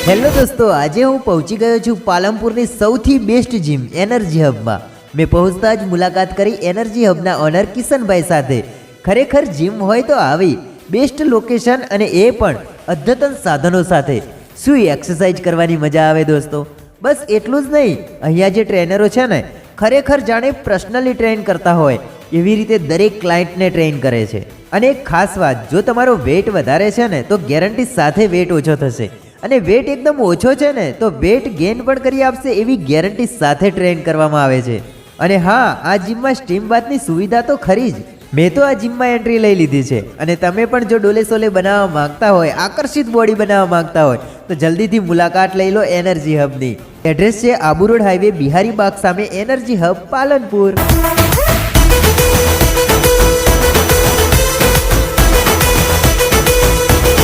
Hello દોસ્તો, આજે હું પહોંચી ગયો છું પાલનપુરની સૌથી બેસ્ટ જીમ એનર્જી હબમાં। મેં પહોંચતા જ મુલાકાત કરી એનર્જી હબના ઓનર કિશનભાઈ સાથે। ખરેખર જીમ હોય તો આવી બેસ્ટ લોકેશન અને એ પણ અદ્યતન સાધનો સાથે। શું એક્સરસાઇઝ કરવાની મજા આવે દોસ્તો। બસ એટલું જ નહીં, અહીંયા જે ટ્રેનરો છે ને ખરેખર જાણે પર્સનલી ટ્રેન કરતા હોય એવી રીતે દરેક ક્લાયન્ટને ટ્રેન કરે છે। અને એક ખાસ વાત, જો તમારો વેટ વધારે છે ને તો ગેરંટી સાથે વેટ ઓછો થશે, અને વેટ એકદમ ઓછો છે ને તો વેટ ગેઇન પણ કરી આપશે એવી ગેરંટી સાથે ટ્રેન કરવામાં આવે છે। અને હા, આ જીમમાં સ્ટીમ બાથની સુવિધા તો ખરી જ। મેં તો આ જીમમાં એન્ટ્રી લઈ લીધી છે, અને તમે પણ જો ડોલે સોલે બનાવવા માંગતા હોય, આકર્ષિત બોડી બનાવવા માંગતા હોય તો જલ્દીથી મુલાકાત લઈ લો એનર્જી હબની। એડ્રેસ છે આબુ રોડ હાઈવે બિહારી બાગ સામે, એનર્જી હબ પાલનપુર।